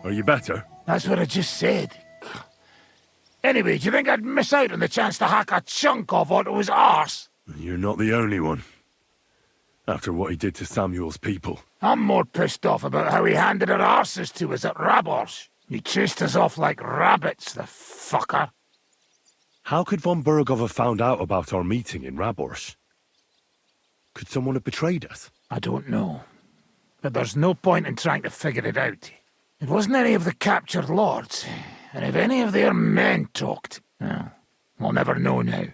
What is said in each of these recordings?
Are you better? That's what I just said. Anyway, do you think I'd miss out on the chance to hack a chunk off onto his arse? You're not the only one. After what he did to Samuel's people. I'm more pissed off about how he handed our arses to us at Warhorse. He chased us off like rabbits, the fucker. How could von Bergow have found out about our meeting in Warhorse? Could someone have betrayed us? I don't know. But there's no point in trying to figure it out. It wasn't any of the captured lords. And if any of their men talked, well, we'll never know now.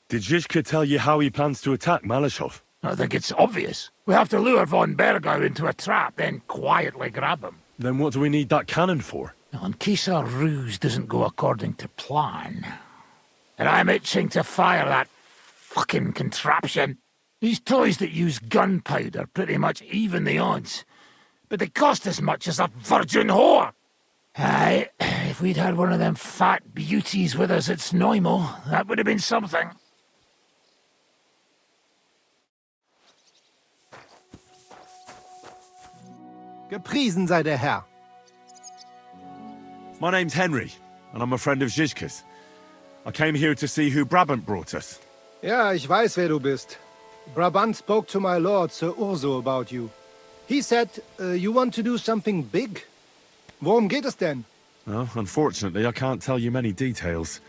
Did Zizka tell you how he plans to attack Maleshov? I think it's obvious. We have to lure von Bergow into a trap, then quietly grab him. Then what do we need that cannon for? Well, in case our ruse doesn't go according to plan. And I'm itching to fire that fucking contraption. These toys that use gunpowder pretty much even the odds. But they cost as much as a virgin whore. Aye, if we'd had one of them fat beauties with us at Snoimo, that would have been something. Gepriesen sei der Herr. My name's Henry, and I'm a friend of Zizka's. I came here to see who Brabant brought us. Ja, ich weiß, wer du bist. Brabant spoke to my lord, Sir Urso, about you. He said, you want to do something big? Worum geht es denn? Well, unfortunately, I can't tell you many details.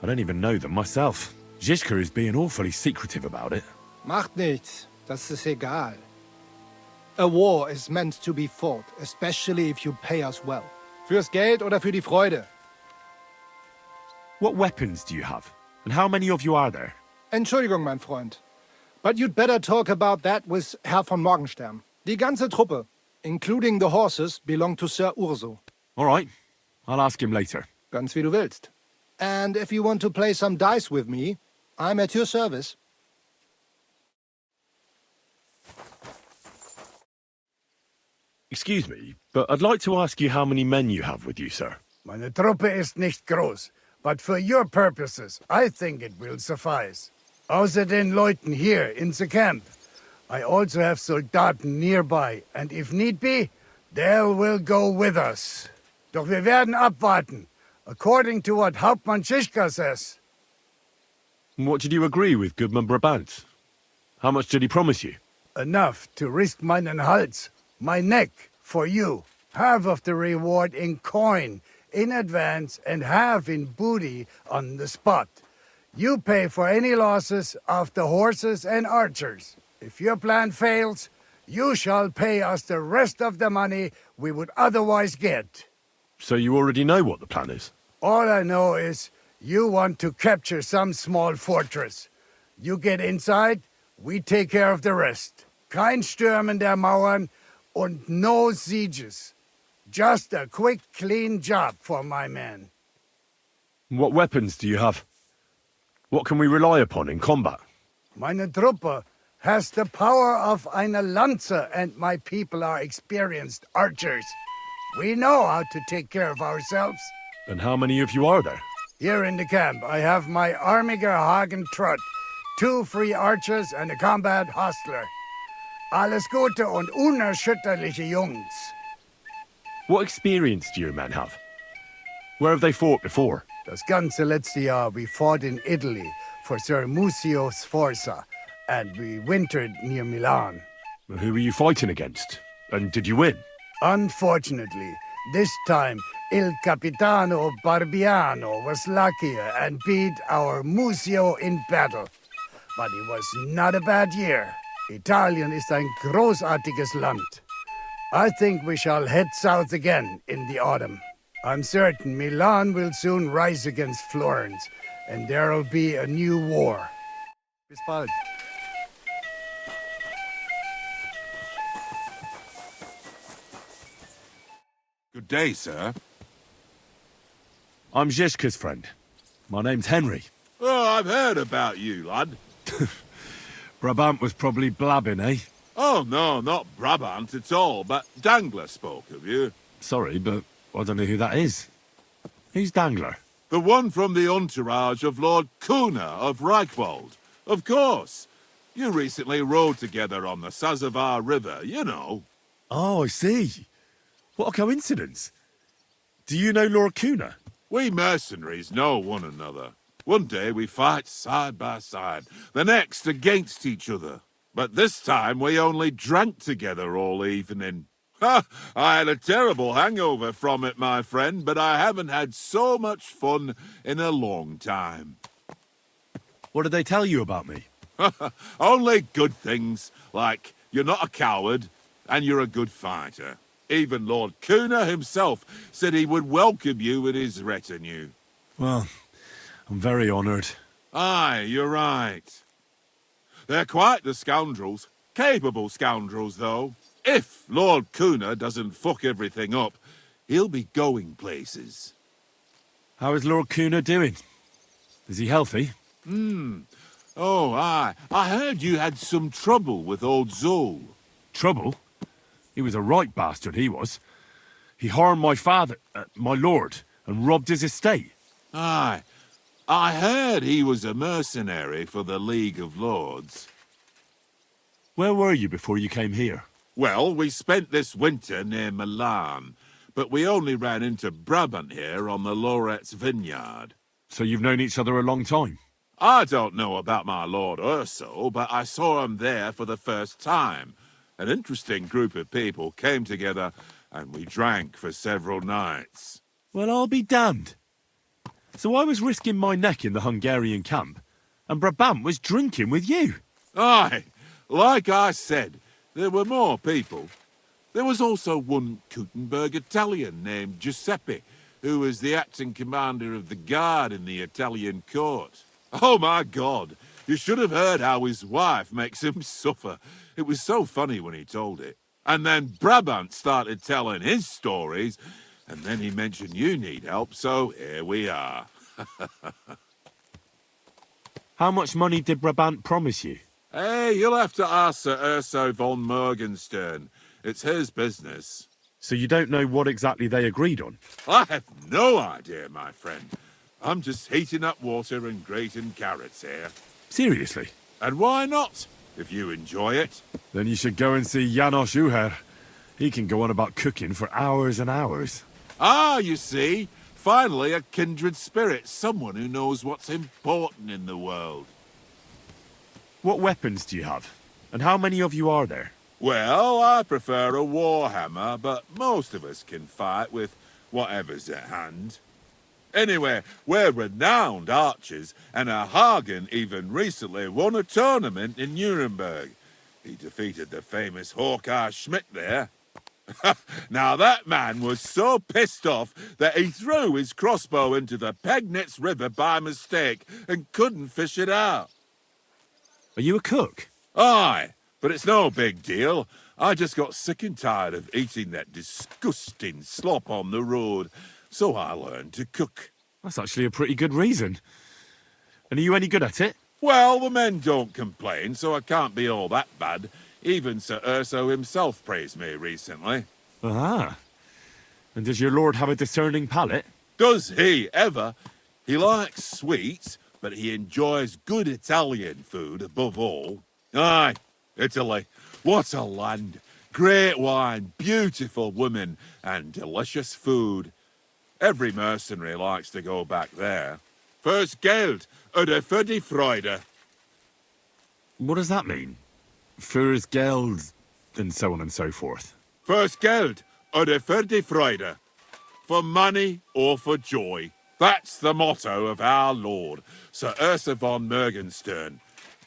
I don't even know them myself. Zizka is being awfully secretive about it. Macht nichts. Das ist egal. A war is meant to be fought, especially if you pay us well. Fürs Geld oder für die Freude? What weapons do you have? And how many of you are there? Entschuldigung, mein Freund. But you'd better talk about that with Herr von Morgenstern. Die ganze Truppe, including the horses, belong to Sir Urso. All right. I'll ask him later. Ganz wie du willst. And if you want to play some dice with me, I'm at your service. Excuse me, but I'd like to ask you how many men you have with you, sir. Meine Truppe ist nicht groß, but for your purposes, I think it will suffice. Außer den Leuten here in the camp. I also have Soldaten nearby, and if need be, they will go with us. Doch wir werden abwarten, according to what Hauptmann Zizka says. What did you agree with Goodman Brabant? How much did he promise you? Enough to risk meinen Hals, my neck, for you. Half of the reward in coin, in advance, and half in booty on the spot. You pay for any losses of the horses and archers. If your plan fails, you shall pay us the rest of the money we would otherwise get. So you already know what the plan is? All I know is you want to capture some small fortress. You get inside, we take care of the rest. Kein Stürmen der Mauern und no sieges. Just a quick, clean job for my men. What weapons do you have? What can we rely upon in combat? Meine Truppe has the power of eine Lanze, and my people are experienced archers. We know how to take care of ourselves. And how many of you are there? Here in the camp, I have my Armiger Hagen Trott, 2 free archers and a combat hostler. Alles Gute und unerschütterliche Jungs. What experience do your men have? Where have they fought before? Das ganze letzte Jahr we fought in Italy for Sir Musa Sforza, and we wintered near Milan. Who were you fighting against? And did you win? Unfortunately, this time Il Capitano Barbiano was luckier and beat our Musio in battle. But it was not a bad year. Italien ist ein großartiges Land. I think we shall head south again in the autumn. I'm certain Milan will soon rise against Florence, and there'll be a new war. Bis bald. Good day, sir. I'm Zizka's friend. My name's Henry. Oh, I've heard about you, lad. Brabant was probably blabbing, eh? Oh, no, not Brabant at all, but Dangler spoke of you. Sorry, but I don't know who that is. Who's Dangler? The one from the entourage of Lord Kuna of Reichwald. Of course. You recently rode together on the Sazavar River, you know. Oh, I see. What a coincidence. Do you know Lord Kuna? We mercenaries know one another. One day we fight side by side, the next against each other. But this time we only drank together all evening. Ha! I had a terrible hangover from it, my friend, but I haven't had so much fun in a long time. What did they tell you about me? Only good things, like you're not a coward and you're a good fighter. Even Lord Kuna himself said he would welcome you with his retinue. Well, I'm very honoured. Aye, you're right. They're quite the scoundrels. Capable scoundrels, though. If Lord Kuna doesn't fuck everything up, he'll be going places. How is Lord Kuna doing? Is he healthy? Oh, aye. I heard you had some trouble with old Zul. Trouble? He was a right bastard, he was. He harmed my father, my lord, and robbed his estate. Aye. I heard he was a mercenary for the League of Lords. Where were you before you came here? Well, we spent this winter near Milan, but we only ran into Brabant here on the Loret's vineyard. So you've known each other a long time? I don't know about my Lord Urso, but I saw him there for the first time. An interesting group of people came together, and we drank for several nights. Well, I'll be damned. So I was risking my neck in the Hungarian camp, and Brabant was drinking with you. Aye, like I said, there were more people. There was also one Kuttenberg Italian named Giuseppe, who was the acting commander of the guard in the Italian court. Oh my God, you should have heard how his wife makes him suffer. It was so funny when he told it. And then Brabant started telling his stories, and then he mentioned you need help, so here we are. How much money did Brabant promise you? Hey, you'll have to ask Sir Urso von Morgenstern. It's his business. So you don't know what exactly they agreed on? I have no idea, my friend. I'm just heating up water and grating carrots here. Seriously? And why not, if you enjoy it? Then you should go and see Janos Uher. He can go on about cooking for hours and hours. Ah, you see, finally a kindred spirit, someone who knows what's important in the world. What weapons do you have? And how many of you are there? Well, I prefer a warhammer, but most of us can fight with whatever's at hand. Anyway, we're renowned archers, and our Hagen even recently won a tournament in Nuremberg. He defeated the famous Hawkeye Schmidt there. Now that man was so pissed off that he threw his crossbow into the Pegnitz River by mistake and couldn't fish it out. Are you a cook? Aye, but it's no big deal. I just got sick and tired of eating that disgusting slop on the road, so I learned to cook. That's actually a pretty good reason. And are you any good at it? Well, the men don't complain, so I can't be all that bad. Even Sir Urso himself praised me recently. Ah. And does your lord have a discerning palate? Does he ever? He likes sweets, but he enjoys good Italian food above all. Aye, Italy. What a land. Great wine, beautiful women, and delicious food. Every mercenary likes to go back there. First Geld, oder für die Freude. What does that mean? Fürs Geld, and so on and so forth. First Geld, oder für die Freude. For money or for joy. That's the motto of our lord, Sir Urso von Morgenstern.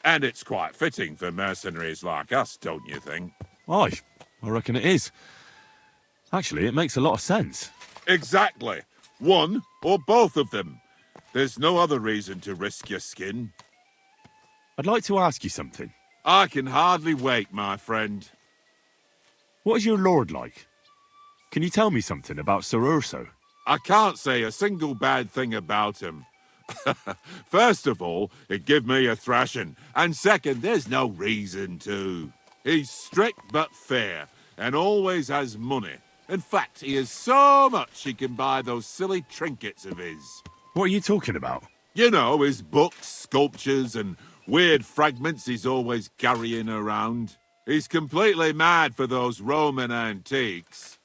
And it's quite fitting for mercenaries like us, don't you think? Aye, I reckon it is. Actually, it makes a lot of sense. Exactly. One or both of them. There's no other reason to risk your skin. I'd like to ask you something. I can hardly wait, my friend. What is your lord like? Can you tell me something about Sir Urso? I can't say a single bad thing about him. First of all, it give me a thrashing, and second, there's no reason to. He's strict but fair, and always has money. In fact, he has so much he can buy those silly trinkets of his. What are you talking about? You know, his books, sculptures, and weird fragments he's always carrying around. He's completely mad for those Roman antiques.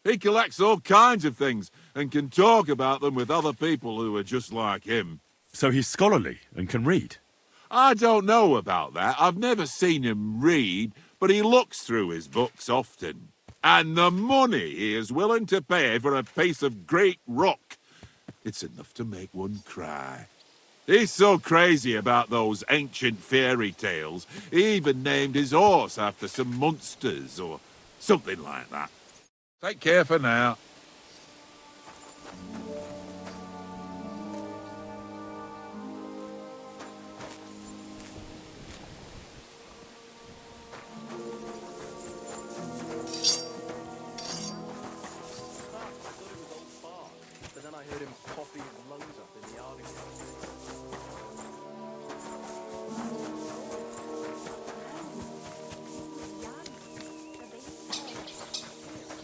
He collects all kinds of things and can talk about them with other people who are just like him. So he's scholarly and can read. I don't know about that. I've never seen him read, but he looks through his books often. And the money he is willing to pay for a piece of great rock, it's enough to make one cry. He's so crazy about those ancient fairy tales, he even named his horse after some monsters or something like that. Take care for now.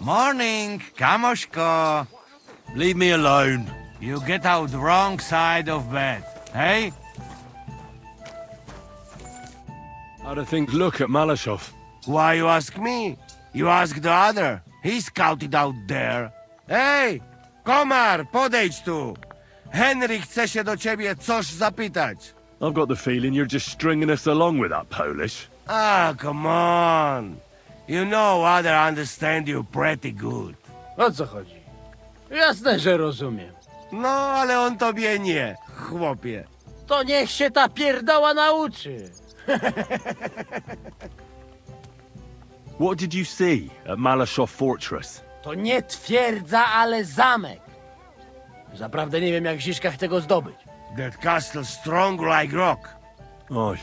Morning, Kamoshko. Leave me alone. You get out wrong side of bed, hey? How do things look at Maleshov? Why you ask me? You ask the other. He scouted out there. Hej, komar, podejdź tu. Henry chce się do ciebie coś zapytać. I've got the feeling you're just stringing us along with that Polish. Ah, come on. You know other understand you pretty good. O co chodzi? Jasne, że rozumiem. No, ale on tobie nie, chłopie. To niech się ta pierdoła nauczy. What did you see at Maleshov Fortress? To nie twierdza, ale zamek. Zaprawdę nie wiem, jak Ziszka chce go zdobyć. That castle strong like rock. Aye.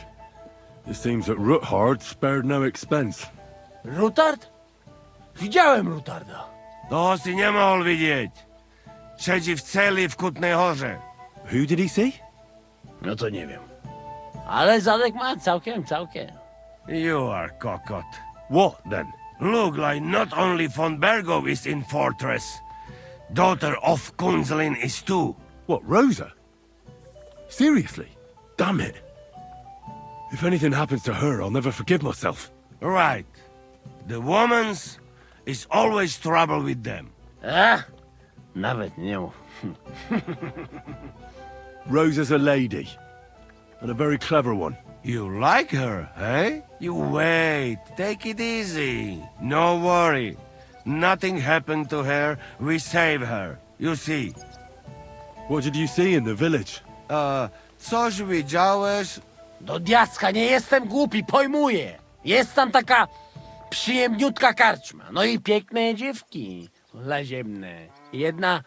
It seems that Ruthard spared no expense. Rutard? Widziałem Rutarda. To si nie mógł widzieć. Siedzi w celi w Kutnej Horze. Who did he see? No to nie wiem. Ale zadek ma całkiem. You are cockot. What, then? Look like not only von Bergow is in fortress. Daughter of Kunzelin is too. What, Rosa? Seriously? Damn it. If anything happens to her, I'll never forgive myself. Right. The woman's is always trouble with them. A? Nawet nie mów. Rosa's a lady. And a very clever one. You like her, eh? You wait. Take it easy. No worry. Nothing happened to her. We save her. You see. What did you see in the village? Coś widziałeś? Do diacka, nie jestem głupi, pojmuję. Jest tam taka przyjemniutka karczma. No i piękne dziewki. Laziemne. Jedna...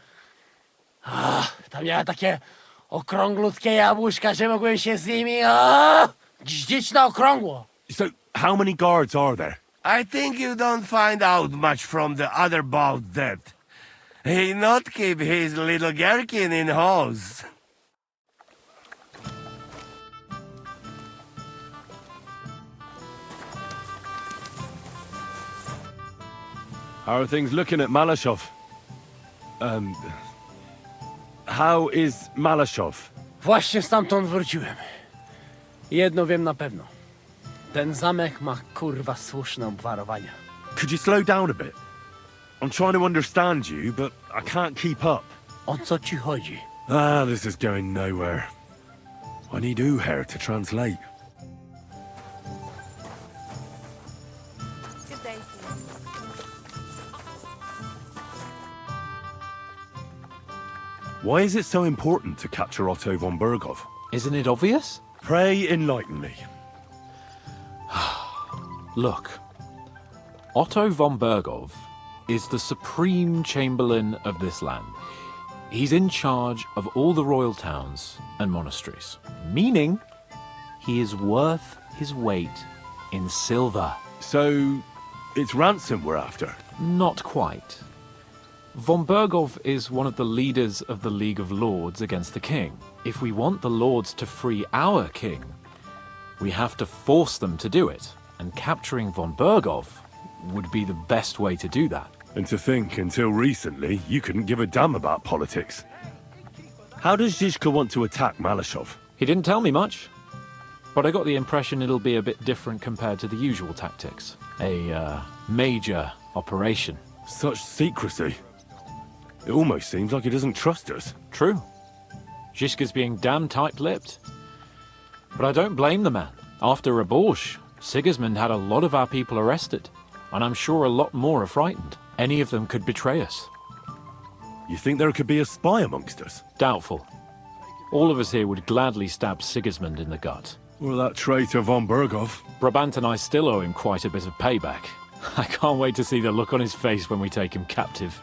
tam miała takie okrąglutkie jabłuszka, że mogłem się z nimi... gździć na okrągło. So, how many guards are there? I think you don't find out much from the other about that. He not keep his little gherkin in halls. How are things looking at Maleshov? How is Maleshov? Właśnie stamtąd wróciłem. Jedno wiem na pewno. Ten zamek ma kurwa słuszne obwarowania. Could you slow down a bit? I'm trying to understand you, but I can't keep up. O co ci chodzi? This is going nowhere. I need Uher to translate. Good day to you. Why is it so important to capture Otto von Bergow? Isn't it obvious? Pray enlighten me. Look, Otto von Bergow is the supreme chamberlain of this land. He's in charge of all the royal towns and monasteries, meaning he is worth his weight in silver. So, it's ransom we're after? Not quite. Von Bergow is one of the leaders of the League of Lords against the king. If we want the lords to free our king, we have to force them to do it, and capturing von Bergow would be the best way to do that. And to think, until recently, you couldn't give a damn about politics. How does Zizka want to attack Maleshov? He didn't tell me much, but I got the impression it'll be a bit different compared to the usual tactics. A major operation. Such secrecy. It almost seems like he doesn't trust us. True. Zizka's being damn tight-lipped. But I don't blame the man. After Raborsh, Sigismund had a lot of our people arrested, and I'm sure a lot more are frightened. Any of them could betray us. You think there could be a spy amongst us? Doubtful. All of us here would gladly stab Sigismund in the gut. Or that traitor von Bergow? Brabant and I still owe him quite a bit of payback. I can't wait to see the look on his face when we take him captive.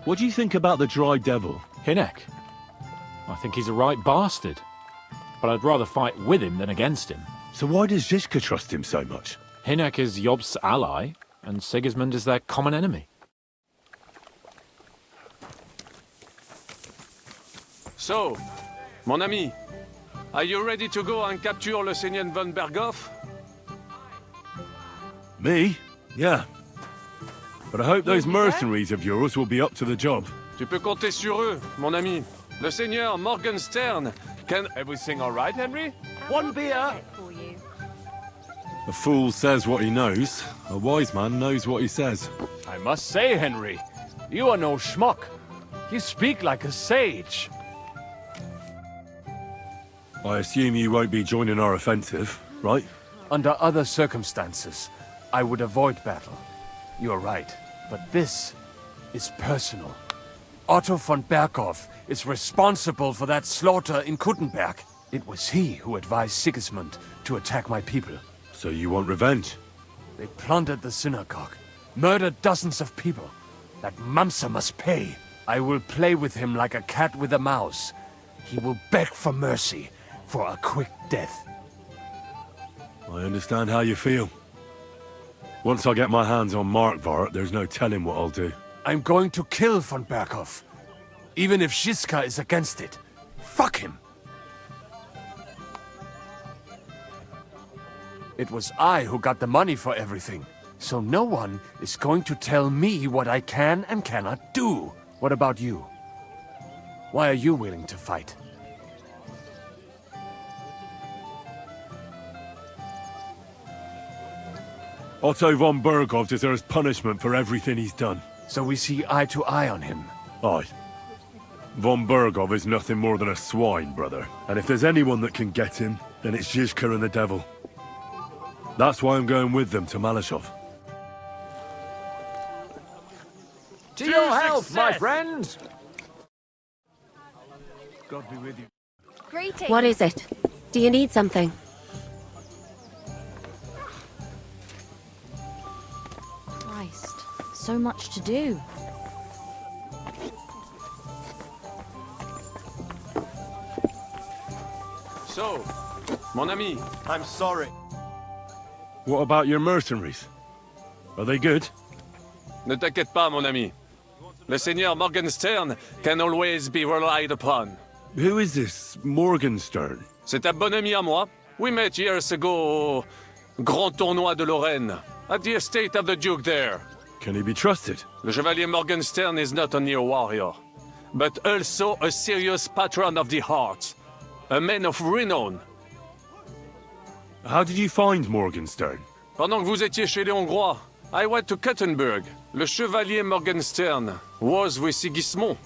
What do you think about the Dry Devil? Hinek. I think he's a right bastard. But I'd rather fight with him than against him. So why does Zizka trust him so much? Hinek is Yob's ally, and Sigismund is their common enemy. So, mon ami, are you ready to go and capture le Seigneur von Bergow? Me? Yeah. But I hope those mercenaries of yours will be up to the job. Tu peux compter sur eux, mon ami. Le Seigneur Morgenstern can... Everything all right, Henry? One beer. A fool says what he knows. A wise man knows what he says. I must say, Henry, you are no schmuck. You speak like a sage. I assume you won't be joining our offensive, right? Under other circumstances, I would avoid battle. You're right, but this is personal. Otto von Bergow is responsible for that slaughter in Kuttenberg. It was he who advised Sigismund to attack my people. So you want revenge? They plundered the synagogue, murdered dozens of people. That Musa must pay. I will play with him like a cat with a mouse. He will beg for mercy, for a quick death. I understand how you feel. Once I get my hands on Markvart, there's no telling what I'll do. I'm going to kill von Bergow. Even if Zizka is against it. Fuck him! It was I who got the money for everything. So no one is going to tell me what I can and cannot do. What about you? Why are you willing to fight? Otto von Bergow deserves punishment for everything he's done. So we see eye to eye on him. Aye. Von Bergow is nothing more than a swine, brother. And if there's anyone that can get him, then it's Zizka and the devil. That's why I'm going with them to Maleshov. To your health, my friends! God be with you. Greetings. What is it? Do you need something? Christ, so much to do. So, mon ami, I'm sorry. What about your mercenaries? Are they good? ne t'inquiète pas, mon ami. Le Seigneur Morgenstern can always be relied upon. Who is this Morgenstern? C'est un bon ami à moi. We met years ago au Grand Tournoi de Lorraine, at the estate of the Duke there. Can he be trusted? Le Chevalier Morgenstern is not only a warrior, but also a serious patron of the hearts, a man of renown. How did you find Morgenstern? Pendant que vous étiez chez les Hongrois, I went to Kuttenberg. Le Chevalier Morgenstern was with Sigismund,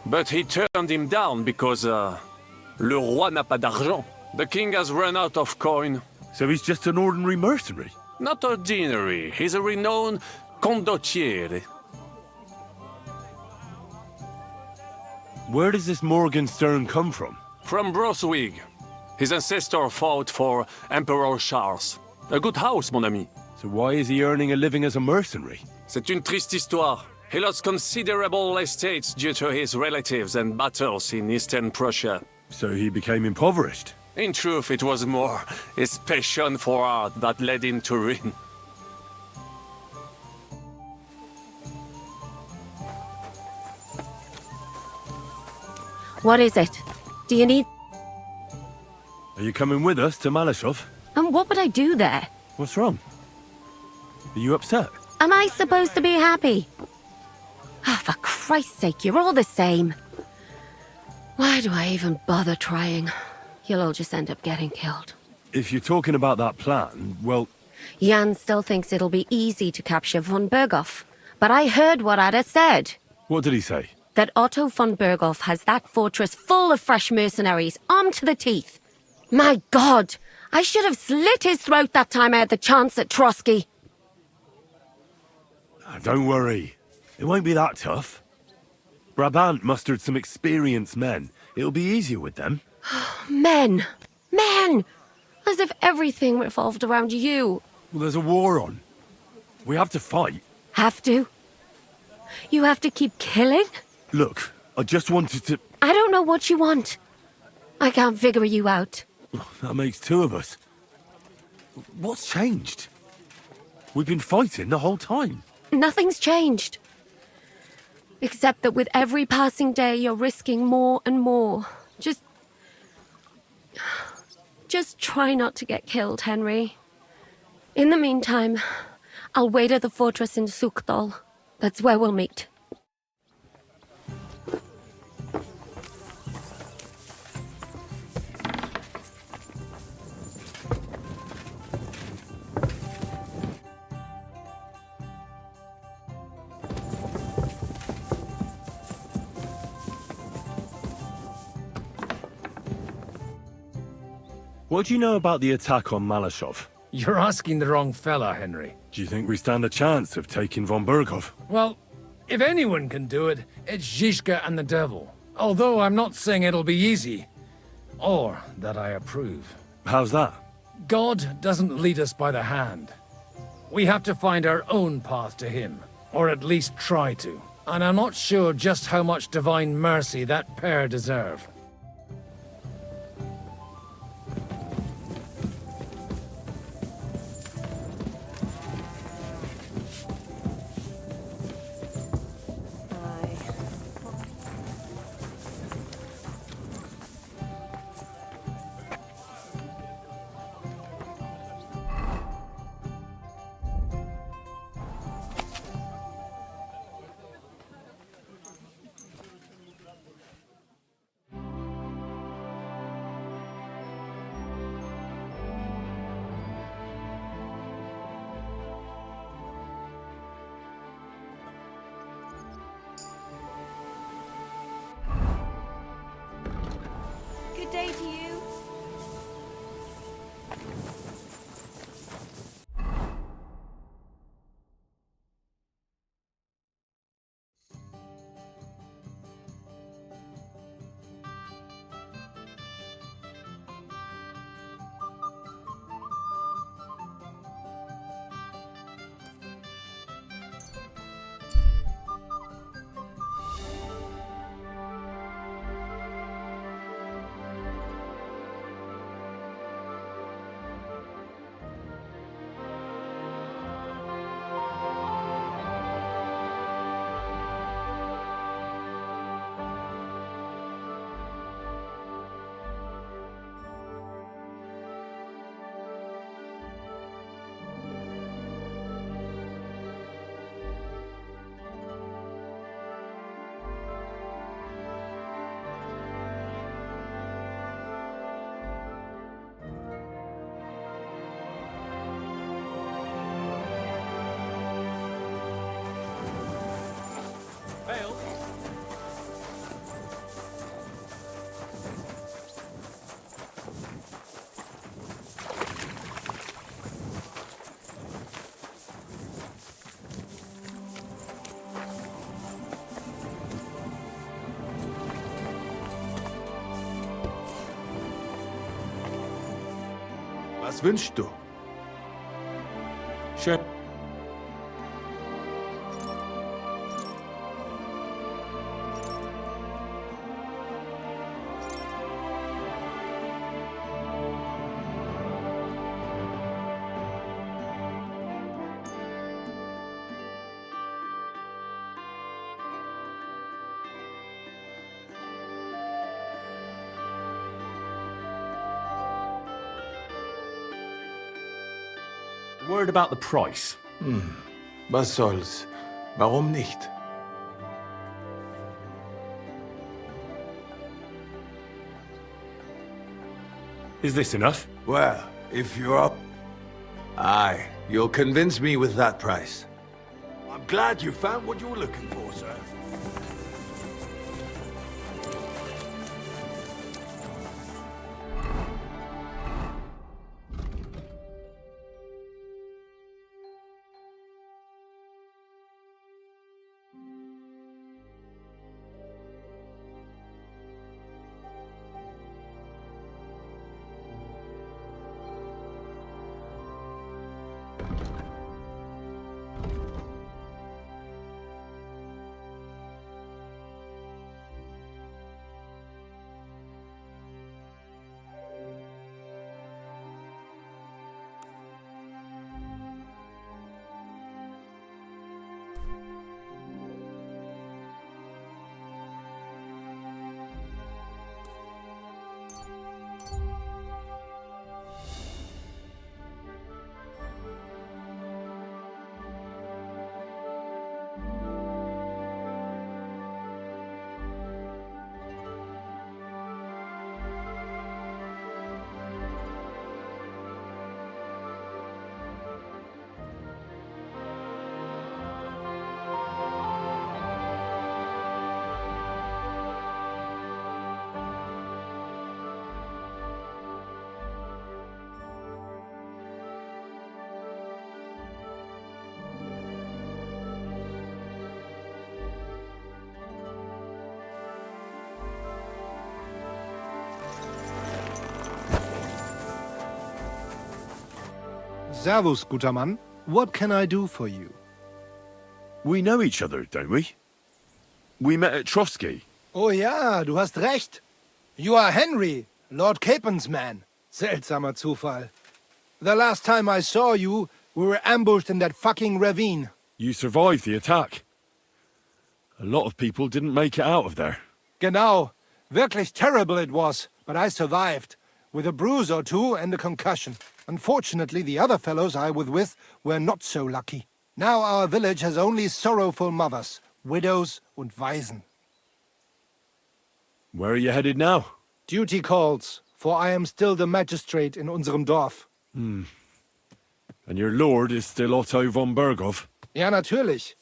but he turned him down because, le roi n'a pas d'argent. The king has run out of coin. So he's just an ordinary mercenary? Not ordinary, he's a renowned condottiere. Where does this Morgenstern come from? From Brunswick. His ancestor fought for Emperor Charles. A good house, mon ami. So why is he earning a living as a mercenary? C'est une triste histoire. He lost considerable estates due to his relatives and battles in Eastern Prussia. So he became impoverished? In truth, it was more his passion for art that led him to ruin. What is it? Do you need... Are you coming with us to Maleshov? And what would I do there? What's wrong? Are you upset? Am I supposed to be happy? Ah, for Christ's sake, you're all the same. Why do I even bother trying? You'll all just end up getting killed. If you're talking about that plan, well... Jan still thinks it'll be easy to capture von Bergow. But I heard what Ada said. What did he say? That Otto von Bergow has that fortress full of fresh mercenaries, armed to the teeth. My God! I should have slit his throat that time I had the chance at Trotsky. Don't worry. It won't be that tough. Brabant mustered some experienced men. It'll be easier with them. Men! Men! As if everything revolved around you. Well, there's a war on. We have to fight. Have to? You have to keep killing? Look, I just wanted to... I don't know what you want. I can't figure you out. That makes two of us. What's changed? We've been fighting the whole time. Nothing's changed. Except that with every passing day, you're risking more and more. Just try not to get killed, Henry. In the meantime, I'll wait at the fortress in Sukdal. That's where we'll meet. What do you know about the attack on Maleshov? You're asking the wrong fella, Henry. Do you think we stand a chance of taking von Bergow? Well, if anyone can do it, it's Zizka and the devil. Although I'm not saying it'll be easy. Or that I approve. How's that? God doesn't lead us by the hand. We have to find our own path to him. Or at least try to. And I'm not sure just how much divine mercy that pair deserve. Good day to you. Was wünschst du? Schön. Worried about the price? Was soll's? Warum nicht? Is this enough? Well, if you're up... Aye, you'll convince me with that price. I'm glad you found what you were looking for, sir. Servus, guter Mann. What can I do for you? We know each other, don't we? We met at Trotsky. Oh ja, du hast recht. You are Henry, Lord Capen's man. Seltsamer Zufall. The last time I saw you, we were ambushed in that fucking ravine. You survived the attack. A lot of people didn't make it out of there. Genau. Wirklich terrible it was, but I survived. With a bruise or two and a concussion. Unfortunately, the other fellows I was with were not so lucky. Now our village has only sorrowful mothers, widows und Waisen. Where are you headed now? Duty calls, for I am still the magistrate in unserem Dorf. And your lord is still Otto von Bergow? Ja, natürlich.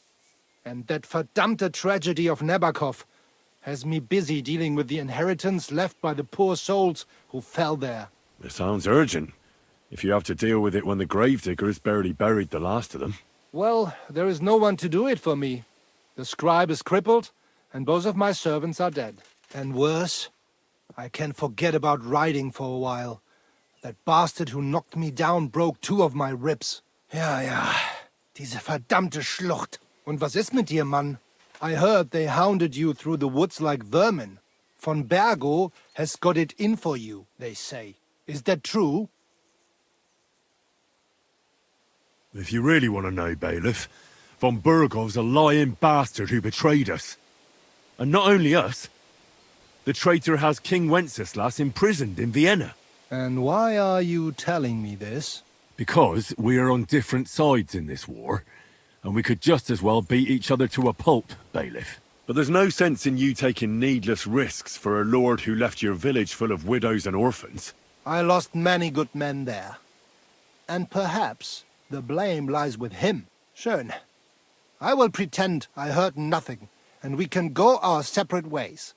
And that verdammte tragedy of Nabokov has me busy dealing with the inheritance left by the poor souls who fell there. It sounds urgent. If you have to deal with it when the gravediggers barely buried the last of them. Well, there is no one to do it for me. The scribe is crippled, and both of my servants are dead. And worse, I can forget about riding for a while. That bastard who knocked me down broke 2 of my ribs. Ja, diese verdammte Schlucht. Und was ist mit dir, Mann? I heard they hounded you through the woods like vermin. Von Bergow has got it in for you, they say. Is that true? If you really want to know, Bailiff, von Bergow's a lying bastard who betrayed us. And not only us. The traitor has King Wenceslas imprisoned in Vienna. And why are you telling me this? Because we are on different sides in this war, and we could just as well beat each other to a pulp, Bailiff. But there's no sense in you taking needless risks for a lord who left your village full of widows and orphans. I lost many good men there. And perhaps the blame lies with him. Schön. I will pretend I heard nothing, and we can go our separate ways.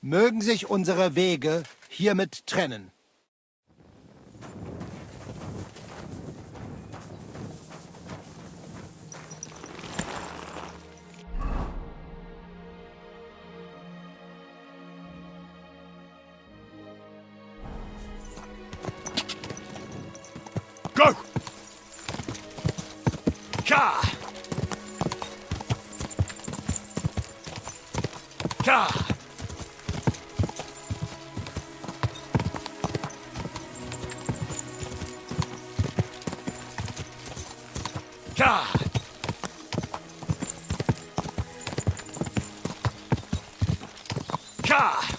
Mögen sich unsere Wege hiermit trennen. Go! Ka! Ka! Ka! Ka!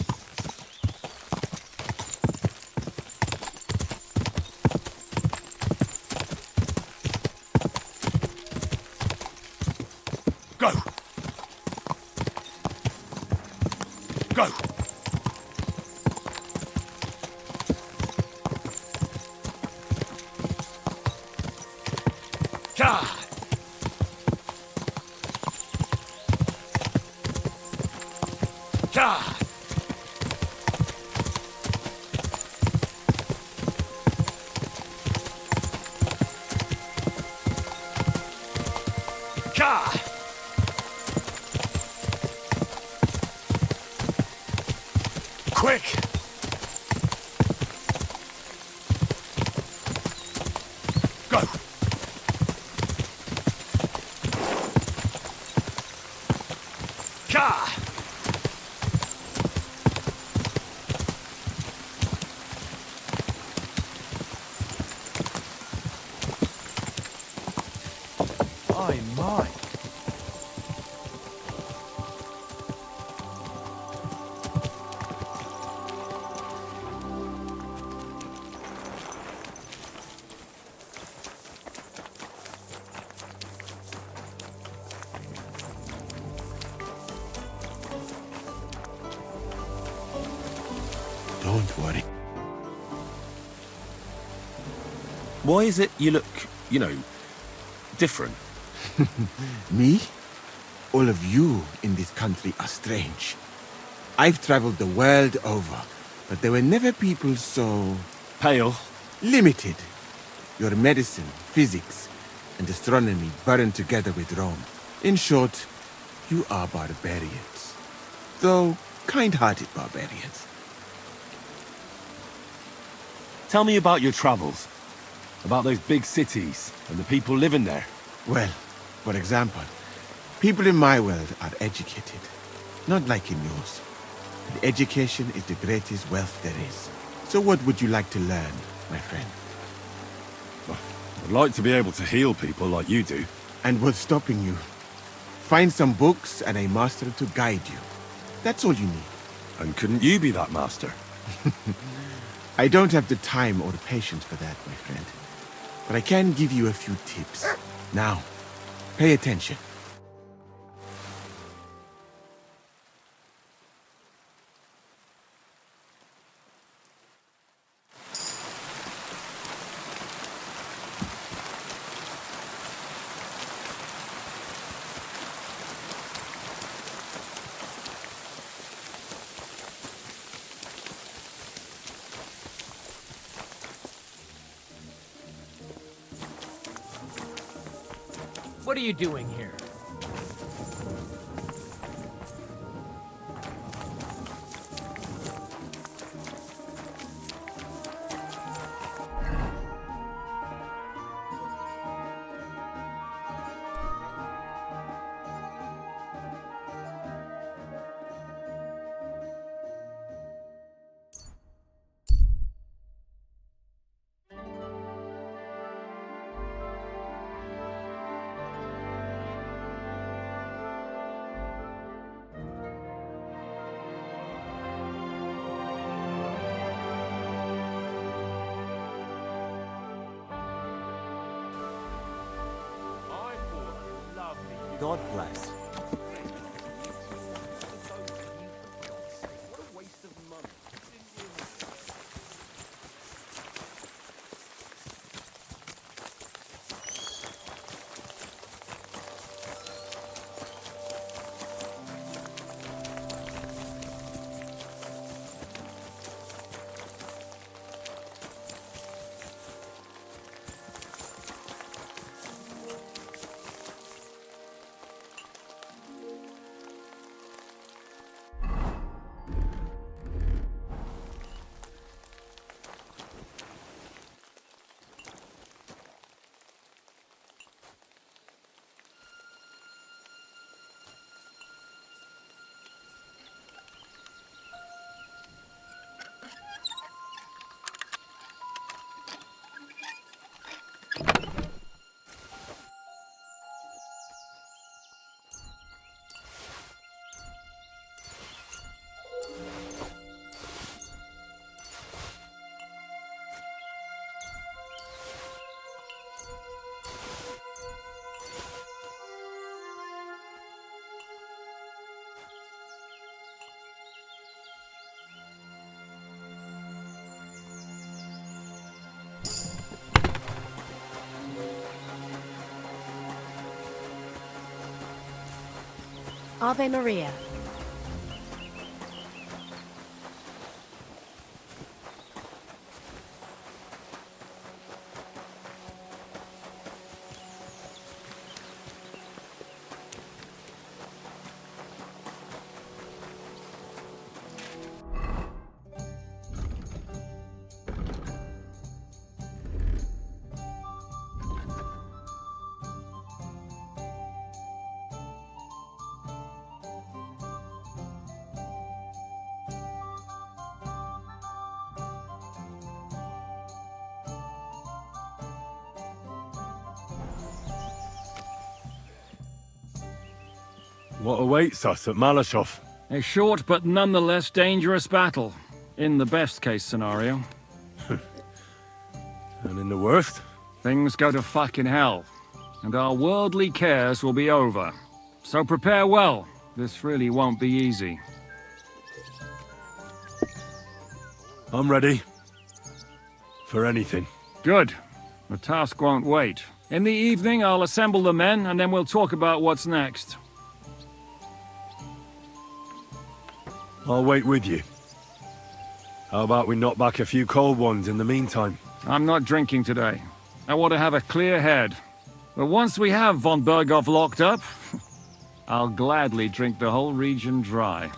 Go! Go! Ka! Ka! Ka! Quick! Go! Ka! I my. Don't worry. Why is it you look, different? Me? All of you in this country are strange. I've traveled the world over, but there were never people so... Pale. limited. Your medicine, physics, and astronomy burned together with Rome. In short, you are barbarians. Though kind-hearted barbarians. Tell me about your travels. About those big cities and the people living there. Well, for example, people in my world are educated. Not like in yours. And education is the greatest wealth there is. So what would you like to learn, my friend? Well, I'd like to be able to heal people like you do. And what's stopping you? Find some books and a master to guide you. That's all you need. And couldn't you be that master? I don't have the time or the patience for that, my friend. But I can give you a few tips. Now, pay attention. What are you doing here? God bless. Ave Maria. What awaits us at Maleshov? A short but nonetheless dangerous battle, in the best case scenario. And in the worst? Things go to fucking hell, and our worldly cares will be over. So prepare well. This really won't be easy. I'm ready. For anything. Good. The task won't wait. In the evening, I'll assemble the men, and then we'll talk about what's next. I'll wait with you. How about we knock back a few cold ones in the meantime? I'm not drinking today. I want to have a clear head. But once we have von Bergow locked up, I'll gladly drink the whole region dry.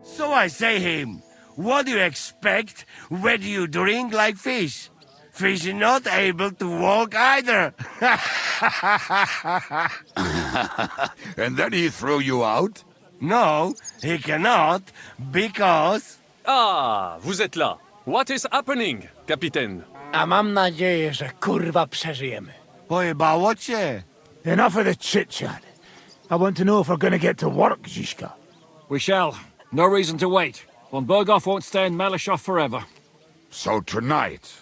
So I say him, what do you expect when you drink like fish? Fish is not able to walk either. And then he threw you out? No, he cannot, because... Ah, vous êtes là. What is happening, Capitaine? A mam nadzieję, że kurwa przeżyjemy. Pojebało cię. Enough of the chit-chat. I want to know if we're gonna get to work, Zizka. We shall. No reason to wait. Von Bergow won't stay in Maleshov forever. So tonight?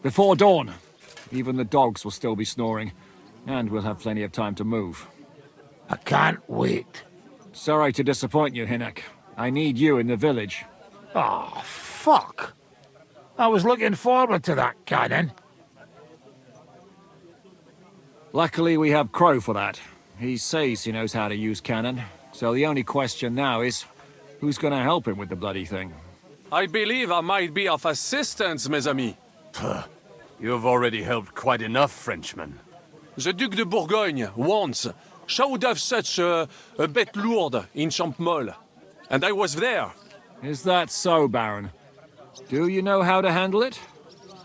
Before dawn. Even the dogs will still be snoring. And we'll have plenty of time to move. I can't wait. Sorry to disappoint you, Hinek. I need you in the village. Oh, fuck. I was looking forward to that, cannon. Luckily, we have Crow for that. He says he knows how to use cannon. So the only question now is, who's gonna help him with the bloody thing? I believe I might be of assistance, mes amis. You've already helped quite enough, Frenchman. The Duc de Bourgogne, once, showed off such a bête lourde in Champmol. And I was there. Is that so, Baron? Do you know how to handle it?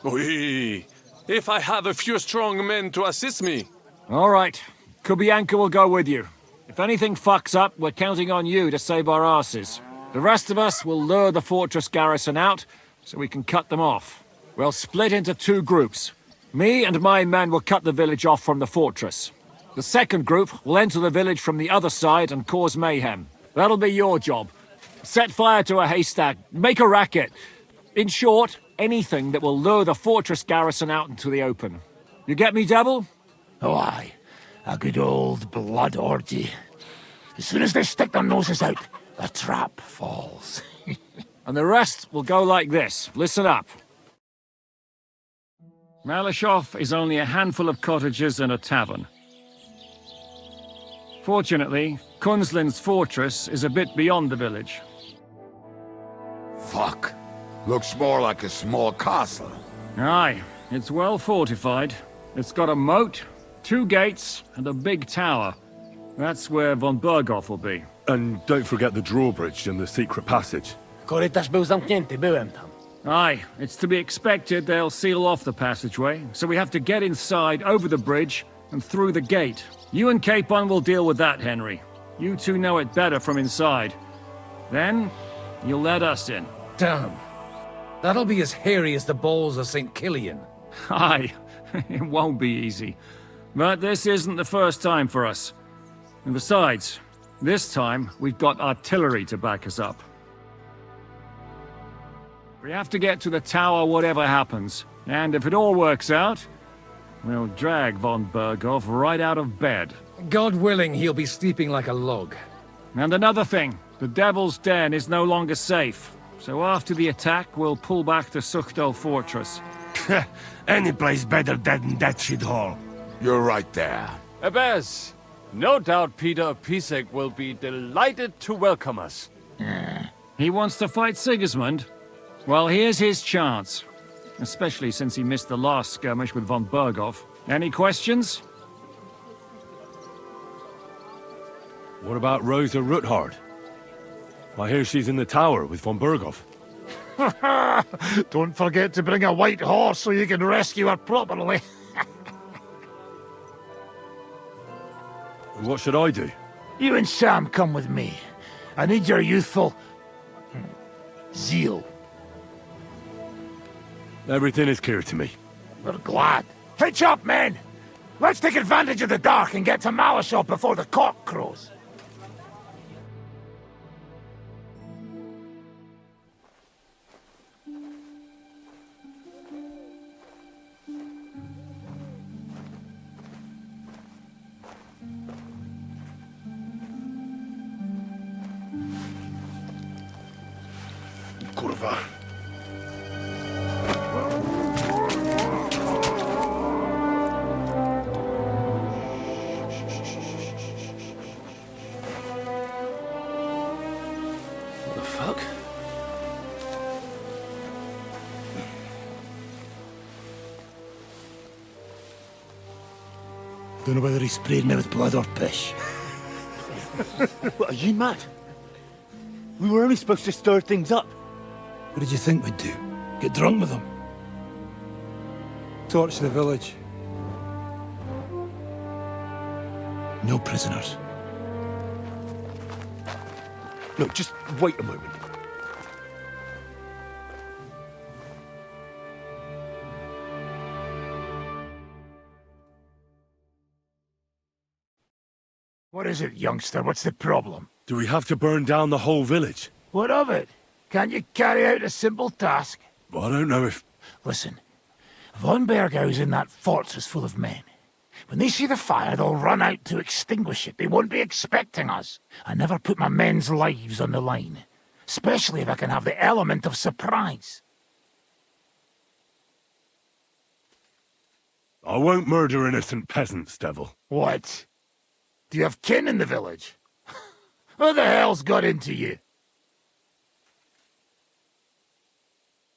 Oui. If I have a few strong men to assist me. All right. Kubianka will go with you. If anything fucks up, we're counting on you to save our asses. The rest of us will lure the fortress garrison out, so we can cut them off. We'll split into two groups. Me and my men will cut the village off from the fortress. The second group will enter the village from the other side and cause mayhem. That'll be your job. Set fire to a haystack, make a racket. In short, anything that will lure the fortress garrison out into the open. You get me, Devil? Oh, aye. A good old blood orgy. As soon as they stick their noses out, the trap falls. And the rest will go like this. Listen up. Maleshov is only a handful of cottages and a tavern. Fortunately, Kunzlin's fortress is a bit beyond the village. Fuck. Looks more like a small castle. Aye, it's well fortified. It's got a moat, 2 gates, and a big tower. That's where von Bergow will be. And don't forget the drawbridge and the secret passage. Korytarz był zamknięty, byłem tam. Aye, it's to be expected they'll seal off the passageway, so we have to get inside, over the bridge, and through the gate. You and Capon will deal with that, Henry. You two know it better from inside. Then, you'll let us in. Damn. That'll be as hairy as the balls of St. Killian. Aye, it won't be easy. But this isn't the first time for us. And besides, this time we've got artillery to back us up. We have to get to the tower whatever happens. And if it all works out, we'll drag von Bergow right out of bed. God willing, he'll be sleeping like a log. And another thing, the Devil's Den is no longer safe. So after the attack, we'll pull back to Sukhto Fortress. Any place better than that shithole. You're right there. Abbas, no doubt Peter of Pisek will be delighted to welcome us. He wants to fight Sigismund? Well, here's his chance. Especially since he missed the last skirmish with von Bergow. Any questions? What about Rosa Ruthard? I hear she's in the tower with von Bergow. Don't forget to bring a white horse so you can rescue her properly. What should I do? You and Sam come with me. I need your youthful... zeal. Everything is clear to me. We're glad. Hitch up, men! Let's take advantage of the dark and get to Maleshov before the cock crows. Kurwa. What the fuck? Don't know whether he sprayed me with blood or piss. What, are you mad? We were only supposed to stir things up. What did you think we'd do? Get drunk with them? Torch the village. No prisoners. No, just wait a moment. What is it, youngster? What's the problem? Do we have to burn down the whole village? What of it? Can't you carry out a simple task? I don't know if... Listen, von Bergow's in that fortress full of men. When they see the fire, they'll run out to extinguish it. They won't be expecting us. I never put my men's lives on the line, especially if I can have the element of surprise. I won't murder innocent peasants, Devil. What? Do you have kin in the village? Who the hell's got into you?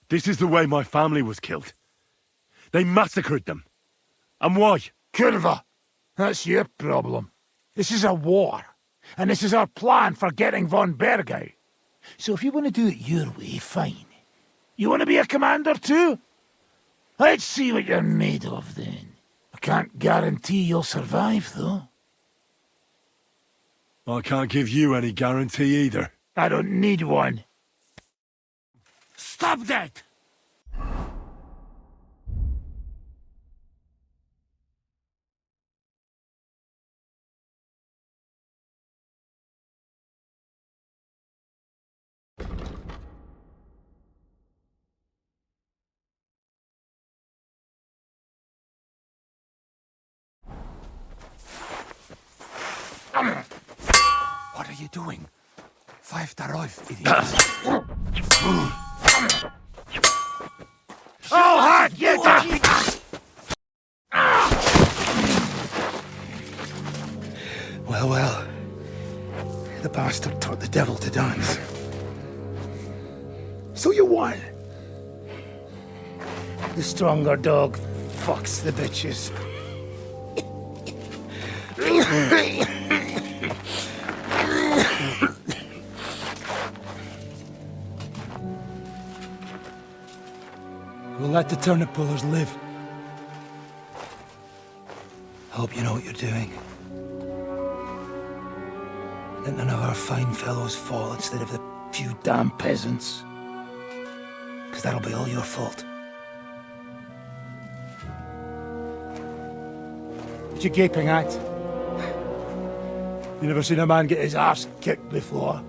This is the way my family was killed. They massacred them. And why? Kurva, that's your problem. This is a war, and this is our plan for getting von Bergow. So if you want to do it your way, fine. You want to be a commander too? Let's see what you're made of then. I can't guarantee you'll survive, though. I can't give you any guarantee either. I don't need one. Stop that! What are you doing? Five darauf, idiot. Oh, hot! Get that! Well, well. The bastard taught the devil to dance. So you won. The stronger dog fucks the bitches. We'll let the turnip pullers live. I hope you know what you're doing. Let none of our fine fellows fall instead of the few damn peasants. Because that'll be all your fault. What you gaping at? You never seen a man get his arse kicked before?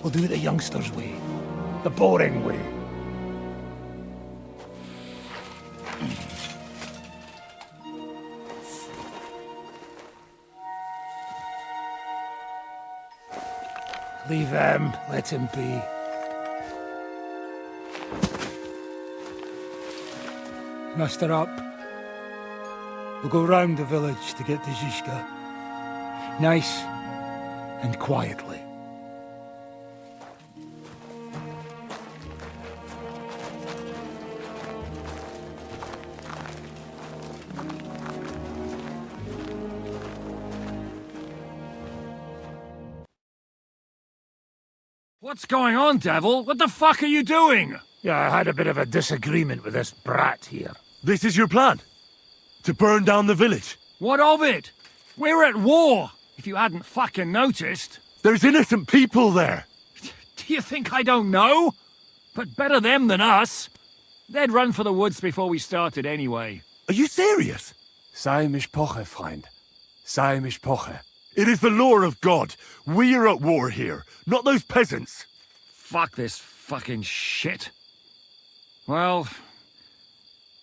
We'll do it the youngsters' way. The boring way. Leave him, let him be. Muster up. We'll go round the village to get to Zizka. Nice and quietly. What's going on, devil? What the fuck are you doing? Yeah, I had a bit of a disagreement with this brat here. This is your plan? To burn down the village? What of it? We're at war, if you hadn't fucking noticed. There's innocent people there. Do you think I don't know? But better them than us. They'd run for the woods before we started anyway. Are you serious? Sei mishpoche, friend. Sei mishpoche. It is the law of God. We are at war here, not those peasants. Fuck this fucking shit. Well,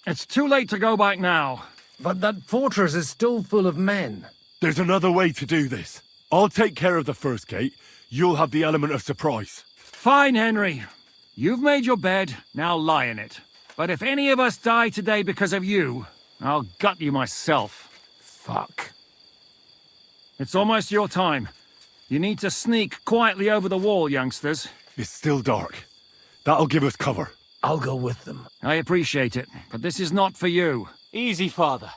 it's too late to go back now. But that fortress is still full of men. There's another way to do this. I'll take care of the first gate. You'll have the element of surprise. Fine, Henry. You've made your bed, now lie in it. But if any of us die today because of you, I'll gut you myself. Fuck. It's almost your time. You need to sneak quietly over the wall, youngsters. It's still dark. That'll give us cover. I'll go with them. I appreciate it, but this is not for you. Easy, Father.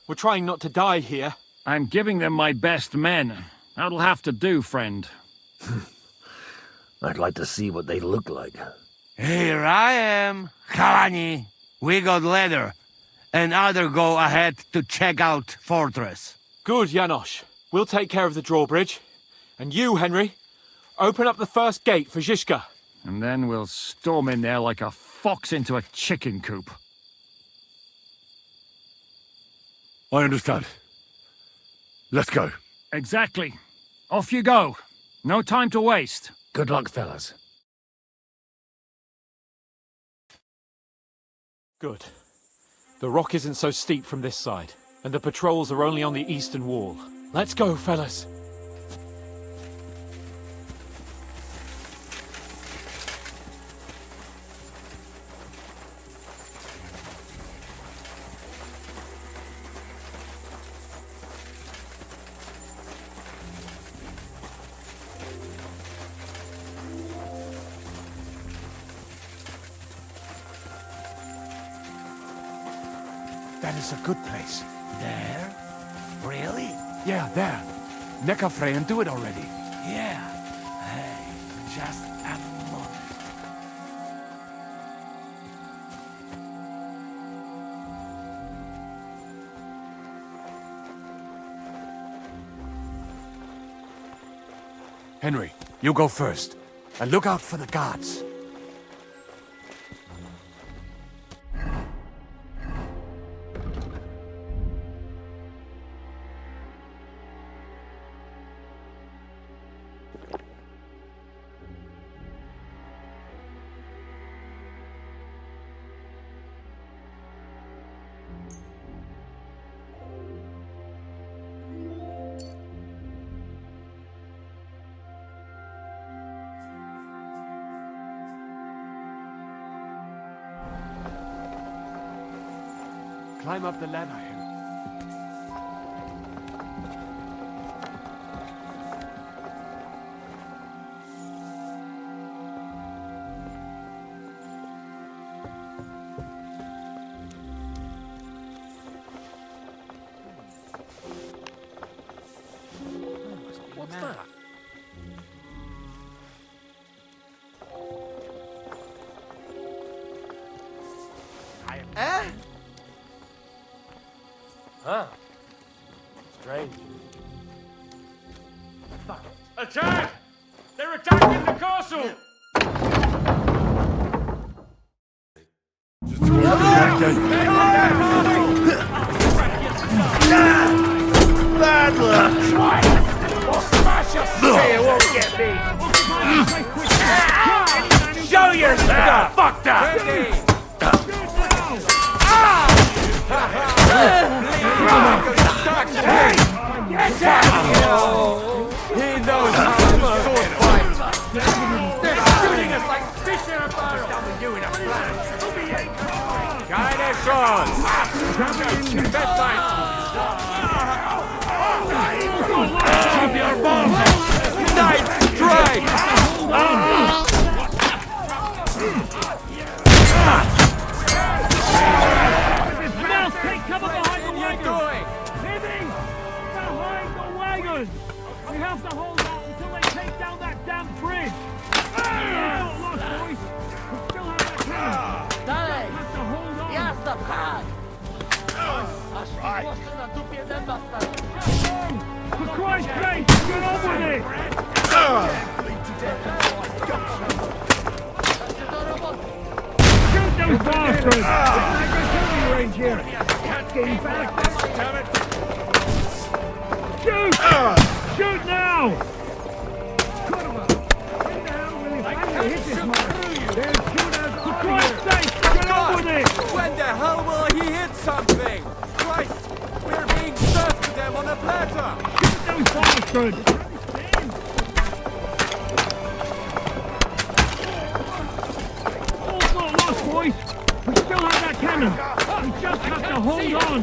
We're trying not to die here. I'm giving them my best men. That'll have to do, friend. I'd like to see what they look like. Here I am, Kalani. We got leather, and other go ahead to check out fortress. Good, Janosch. We'll take care of the drawbridge. And you, Henry, open up the first gate for Zizka. And then we'll storm in there like a fox into a chicken coop. I understand. Let's go. Exactly. Off you go. No time to waste. Good luck, fellas. Good. The rock isn't so steep from this side, and the patrols are only on the eastern wall. Let's go, fellas. That is a good place. There? Really? Yeah, there. Neckarfrey and do it already. Yeah. Hey, just a moment. Henry, you go first. And look out for the guards. Climb up the ladder, Henry. What's that? Huh. Strange. Fuck it. Attack! They're attacking the castle! Bad luck! It won't get me! Show yourself! Fucked up! He knows how to sword fight! They're shooting us like fish in a barrel! Coming you in a flash! Best fight! Keep your balls! Nice strike! bastard! Range here. Can't gain back. Damn it! Shoot! Shoot now! For Christ's sake, get on with it! When the hell will he hit something? Christ, we're being served to them on a platter! Shoot those bastards! All's not lost, boys. We still have that cannon. We just have to hold on.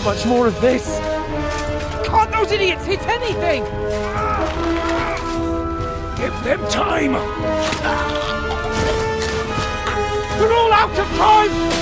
Much more of this. Can't those idiots hit anything? Give them time. They're all out of time.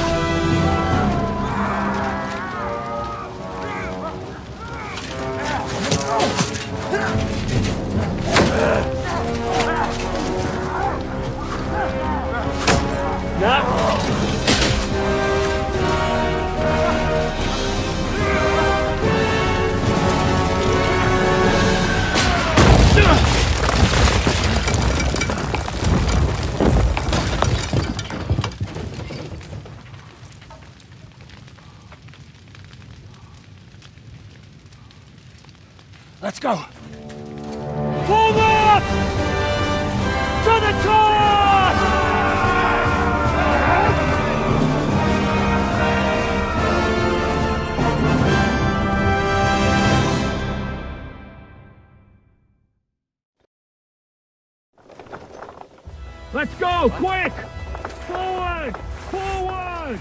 Let's go. Forward! To the top! Let's go, quick! Forward! Forward!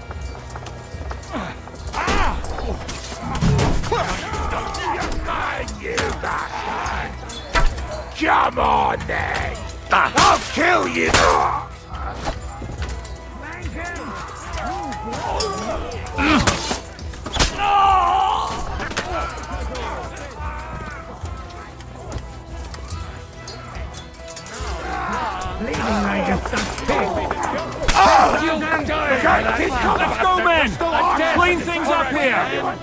You bastard! Come on then! I'll kill you! Let's go, men! Clean things up here!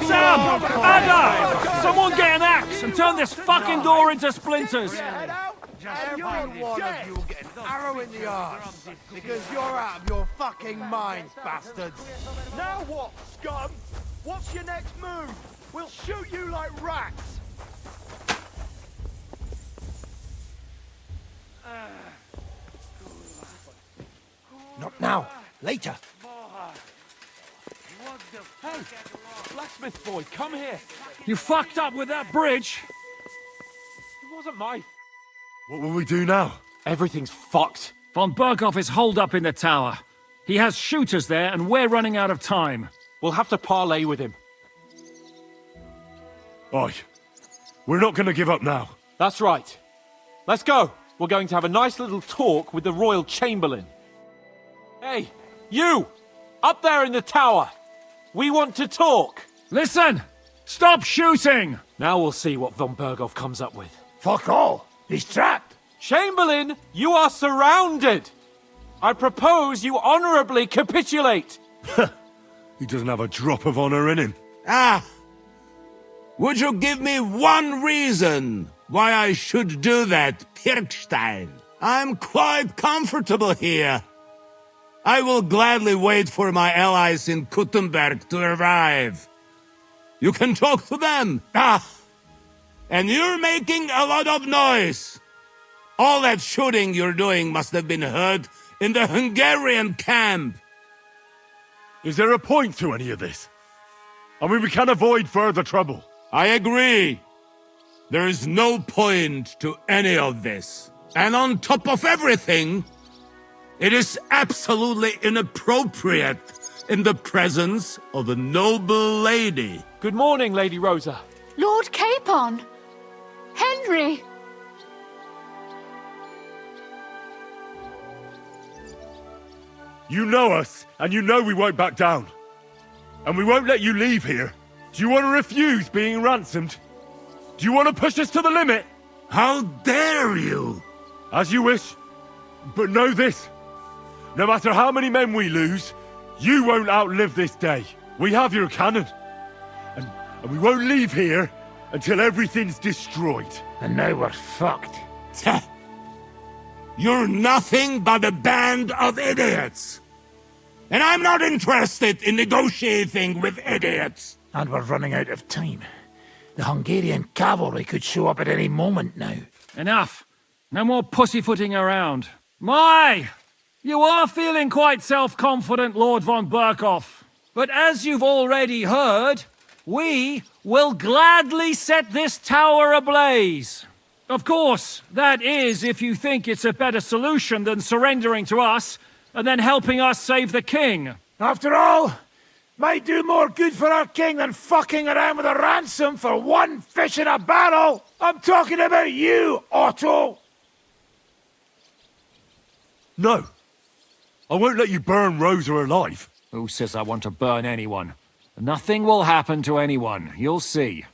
Sam! Ada! Someone get an axe and turn this fucking door into splinters! Every one of you will get an arrow in the arse because you're out of your fucking minds, bastards. Now what, scum? What's your next move? We'll shoot you like rats. Not now. Later. Hey! Blacksmith boy, come here! You fucked up with that bridge! It wasn't my... What will we do now? Everything's fucked. Von Bergow is holed up in the tower. He has shooters there, and we're running out of time. We'll have to parley with him. Oi. We're not gonna give up now. That's right. Let's go. We're going to have a nice little talk with the Royal Chamberlain. Hey, you! Up there in the tower! We want to talk! Listen! Stop shooting! Now we'll see what von Bergow comes up with. Fuck all! He's trapped! Chamberlain, you are surrounded! I propose you honorably capitulate! He doesn't have a drop of honor in him. Ah! Would you give me one reason why I should do that, Pirkstein? I'm quite comfortable here. I will gladly wait for my allies in Kuttenberg to arrive. You can talk to them. Ah! And you're making a lot of noise. All that shooting you're doing must have been heard in the Hungarian camp. Is there a point to any of this? I mean, we can avoid further trouble. I agree. There is no point to any of this. And on top of everything, it is absolutely inappropriate in the presence of a noble lady. Good morning, Lady Rosa. Lord Capon! Henry! You know us, and you know we won't back down. And we won't let you leave here. Do you want to refuse being ransomed? Do you want to push us to the limit? How dare you? As you wish. But know this. No matter how many men we lose, you won't outlive this day. We have your cannon. And we won't leave here until everything's destroyed. And now we're fucked. You're nothing but a band of idiots. And I'm not interested in negotiating with idiots. And we're running out of time. The Hungarian cavalry could show up at any moment now. Enough. No more pussyfooting around. My! You are feeling quite self-confident, Lord von Bergow. But as you've already heard, we will gladly set this tower ablaze. Of course, that is if you think it's a better solution than surrendering to us and then helping us save the king. After all, might do more good for our king than fucking around with a ransom for one fish in a barrel. I'm talking about you, Otto. No. I won't let you burn Rosa alive. Who says I want to burn anyone? Nothing will happen to anyone. You'll see.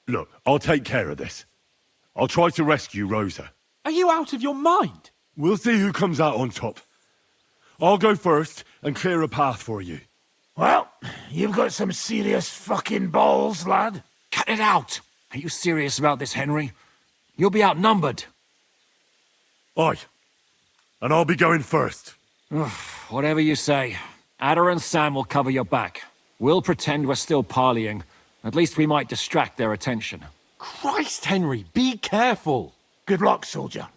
Look, I'll take care of this. I'll try to rescue Rosa. Are you out of your mind? We'll see who comes out on top. I'll go first and clear a path for you. Well, you've got some serious fucking balls, lad. Cut it out! Are you serious about this, Henry? You'll be outnumbered. Aye. And I'll be going first. Whatever you say. Ada and Sam will cover your back. We'll pretend we're still parleying. At least we might distract their attention. Christ, Henry, be careful. Good luck, soldier.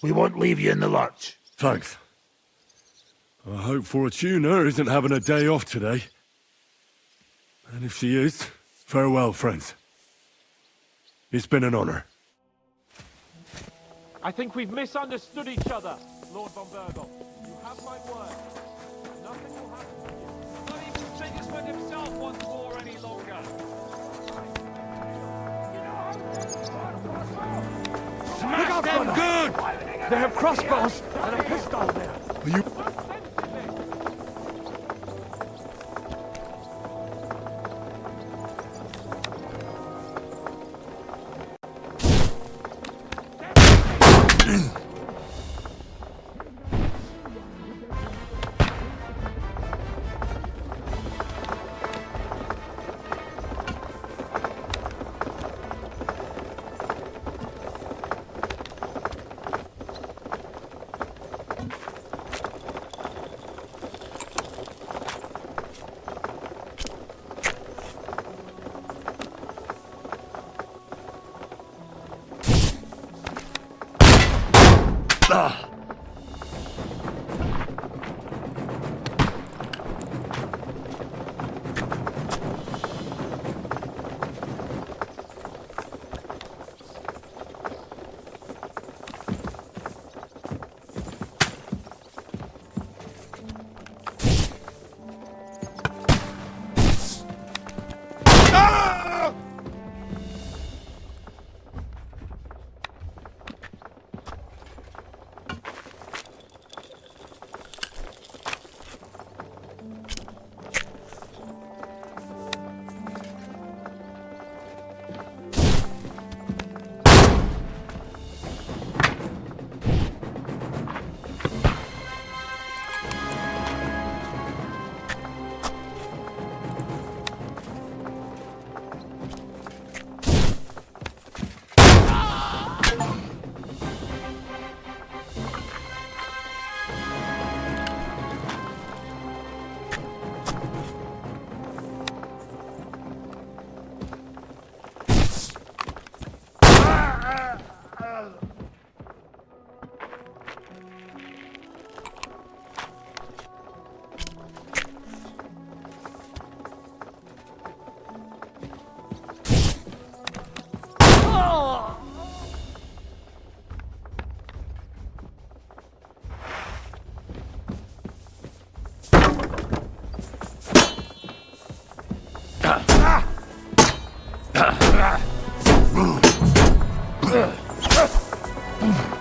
We won't leave you in the lurch. Thanks. I hope Fortuna isn't having a day off today. And if she is, farewell, friends. It's been an honor. I think we've misunderstood each other, Lord von Bergow. You have my word. Nothing will happen to you. Not even Sigismund himself wants war any longer. Smash them good! They have crossbows and a pistol there. Are you...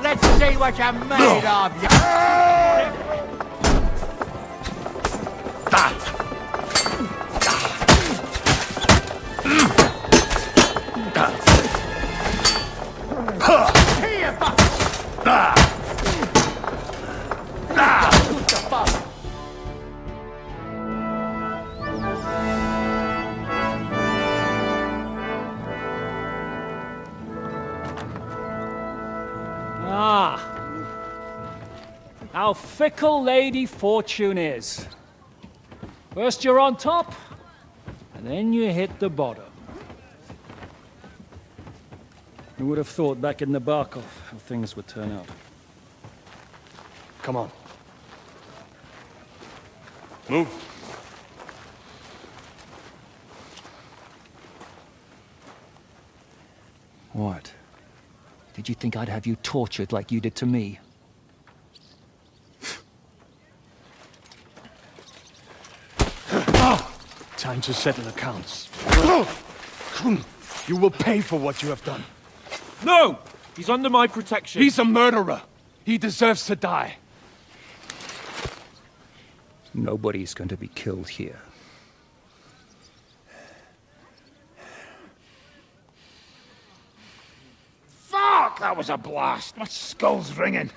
Let's see what you're made of, you... Here, what the fuck? Ah. How fickle Lady Fortune is. First you're on top, and then you hit the bottom. Who would have thought back in the Bergow how things would turn out? Come on. Move. What? Did you think I'd have you tortured like you did to me? Time to settle accounts. You will pay for what you have done. No! He's under my protection. He's a murderer. He deserves to die. Nobody's going to be killed here. Fuck! That was a blast. My skull's ringing.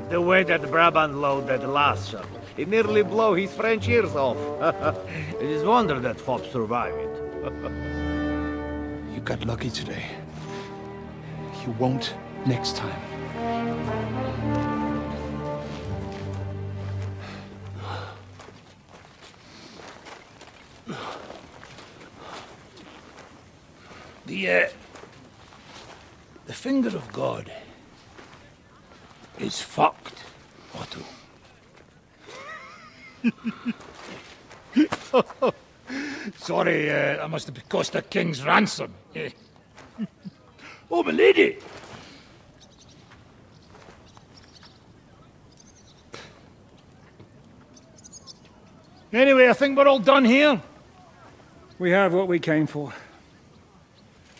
The way that Brabant loaded last shot, it nearly blow his French ears off. It is wonder that fop survived it. You got lucky today. You won't next time. The finger of God is fucked, Otto. Sorry, that must have cost a king's ransom. Oh, my lady! Anyway, I think we're all done here. We have what we came for.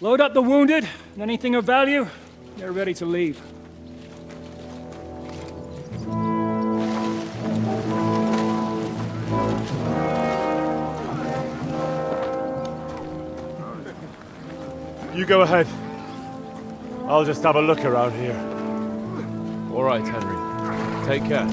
Load up the wounded, and anything of value, they're ready to leave. You go ahead. I'll just have a look around here. All right, Henry. Take care.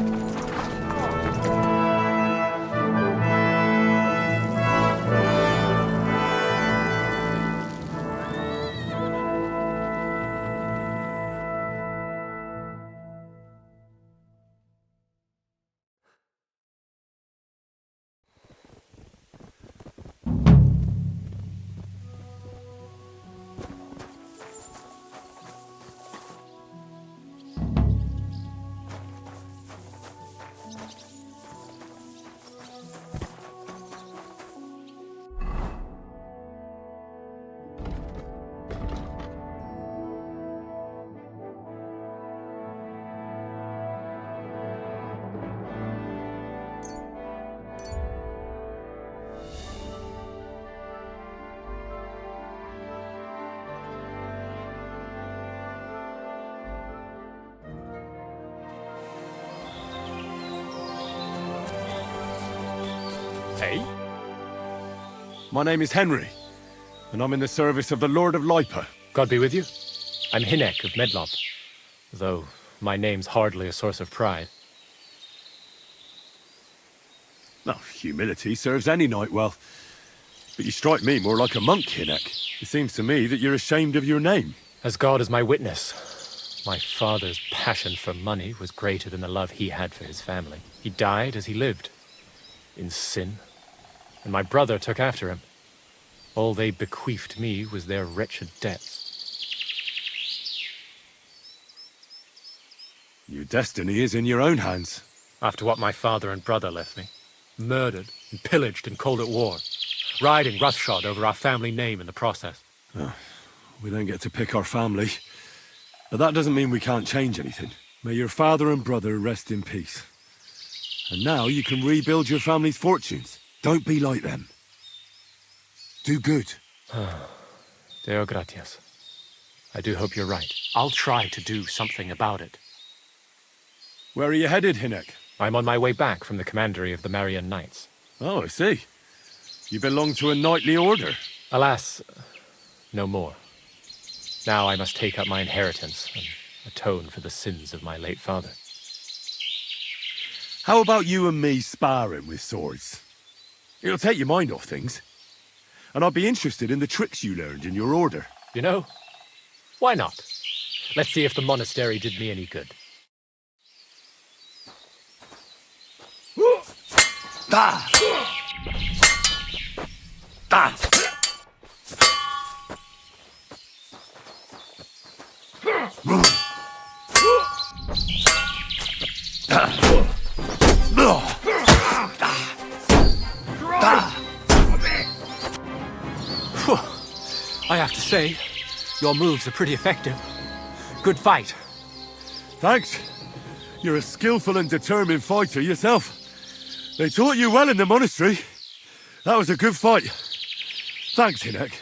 Hey? My name is Henry, and I'm in the service of the Lord of Lipa. God be with you. I'm Hinek of Medlov, though my name's hardly a source of pride. Well, humility serves any knight well. But you strike me more like a monk, Hinek. It seems to me that you're ashamed of your name. As God is my witness, my father's passion for money was greater than the love he had for his family. He died as he lived, in sin, and my brother took after him. All they bequeathed me was their wretched debts. Your destiny is in your own hands. After what my father and brother left me, murdered and pillaged and called at war, riding roughshod over our family name in the process. Oh, we don't get to pick our family. But that doesn't mean we can't change anything. May your father and brother rest in peace. And now you can rebuild your family's fortunes. Don't be like them. Do good. Deo gratias. I do hope you're right. I'll try to do something about it. Where are you headed, Hinek? I'm on my way back from the commandery of the Marian Knights. Oh, I see. You belong to a knightly order. Alas, no more. Now I must take up my inheritance and atone for the sins of my late father. How about you and me sparring with swords? It'll take your mind off things. And I'd be interested in the tricks you learned in your order. You know, why not? Let's see if the monastery did me any good. Da! Da! I have to say, your moves are pretty effective. Good fight. Thanks. You're a skillful and determined fighter yourself. They taught you well in the monastery. That was a good fight. Thanks, Hinek.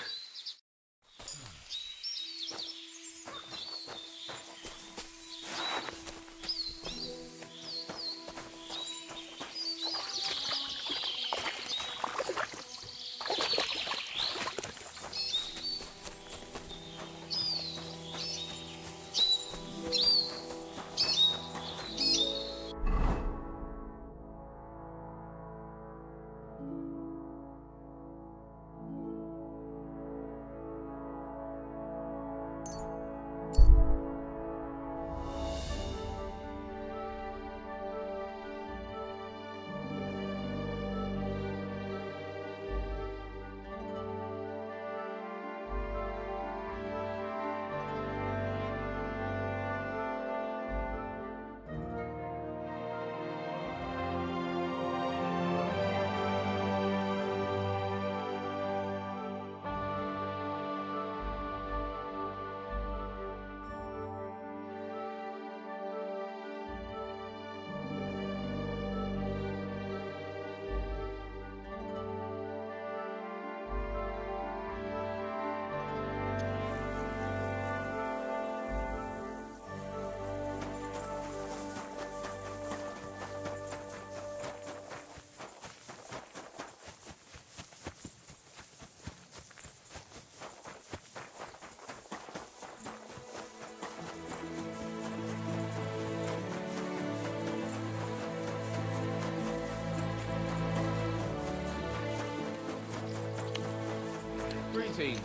Greetings.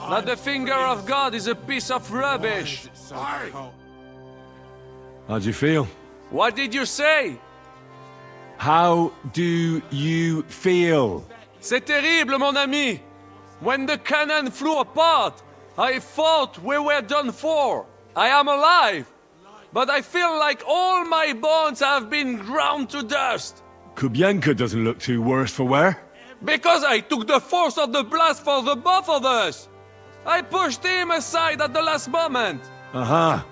That the finger of God is a piece of rubbish. How'd you feel? What did you say? How do you feel? C'est terrible, mon ami. When the cannon flew apart, I thought we were done for. I am alive, but I feel like all my bones have been ground to dust. Kubyanka doesn't look too worse for wear. Because I took the force of the blast for the both of us. I pushed him aside at the last moment. Aha.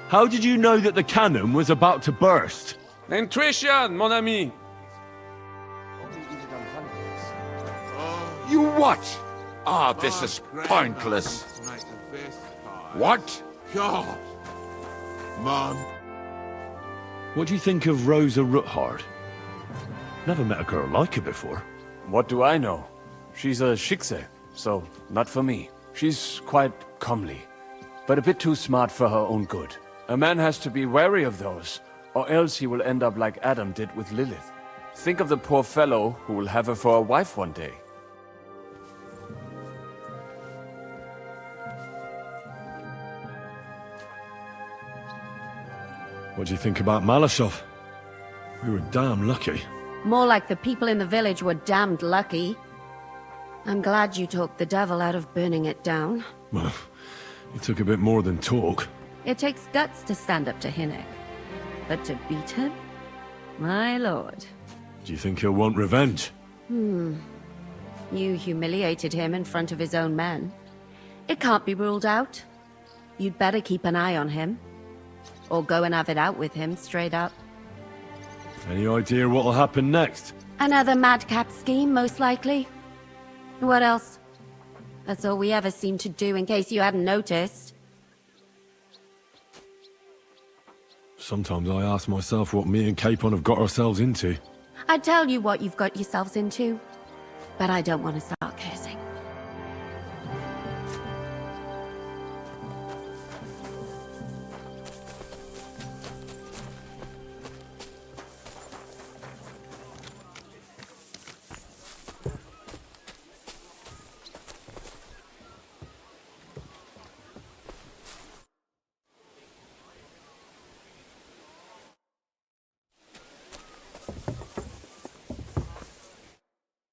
How did you know that the cannon was about to burst? Intuition, mon ami. You what? Ah, this is pointless. What? God. Mom. What do you think of Rosa Ruthard? Never met a girl like her before. What do I know? She's a shikse, so not for me. She's quite comely, but a bit too smart for her own good. A man has to be wary of those, or else he will end up like Adam did with Lilith. Think of the poor fellow who will have her for a wife one day. What do you think about Maleshov? We were damn lucky. More like the people in the village were damned lucky. I'm glad you talked the devil out of burning it down. Well, it took a bit more than talk. It takes guts to stand up to Hinek. But to beat him? My lord. Do you think he'll want revenge? You humiliated him in front of his own men. It can't be ruled out. You'd better keep an eye on him. Or go and have it out with him, straight up. Any idea what'll happen next? Another madcap scheme, most likely. What else? That's all we ever seem to do, in case you hadn't noticed. Sometimes I ask myself what me and Capon have got ourselves into. I tell you what you've got yourselves into, but I don't want to start cursing.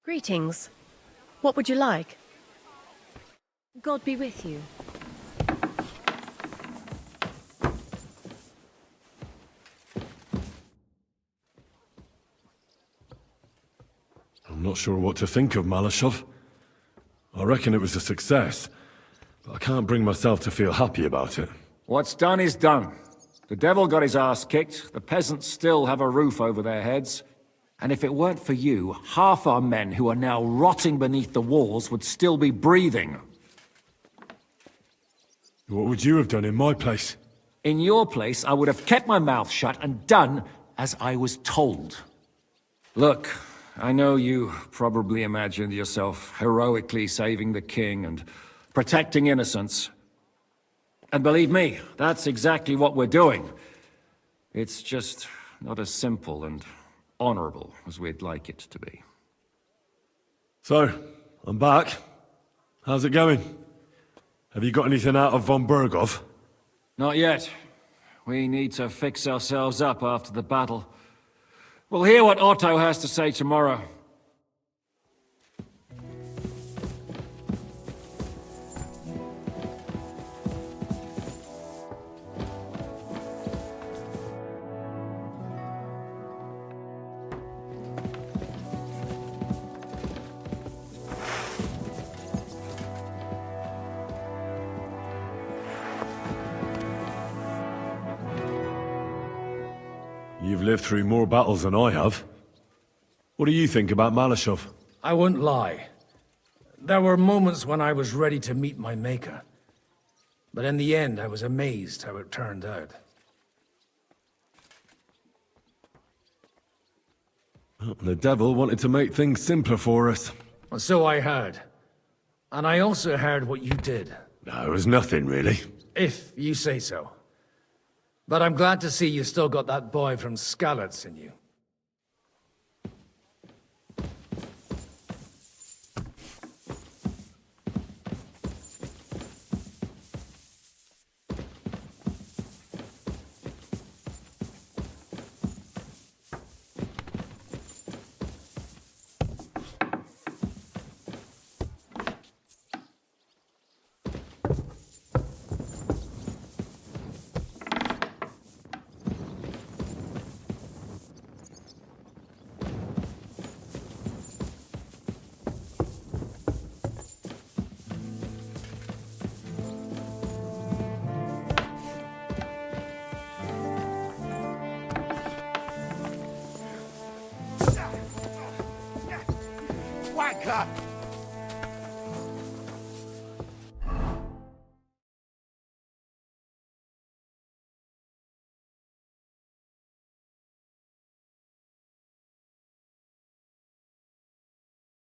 Greetings. What would you like? God be with you. I'm not sure what to think of Maleshov. I reckon it was a success, but I can't bring myself to feel happy about it. What's done is done. The devil got his ass kicked, the peasants still have a roof over their heads, and if it weren't for you, half our men who are now rotting beneath the walls would still be breathing. What would you have done in my place? In your place, I would have kept my mouth shut and done as I was told. Look, I know you probably imagined yourself heroically saving the king and protecting innocents. And believe me, that's exactly what we're doing. It's just not as simple and honorable as we'd like it to be. So, I'm back. How's it going? Have you got anything out of von Bergow? Not yet. We need to fix ourselves up after the battle. We'll hear what Otto has to say tomorrow. You've lived through more battles than I have. What do you think about Maleshov? I won't lie. There were moments when I was ready to meet my maker. But in the end, I was amazed how it turned out. The devil wanted to make things simpler for us. Well, so I heard. And I also heard what you did. No, it was nothing, really. If you say so. But I'm glad to see you still got that boy from Skalitz in you. Wanker!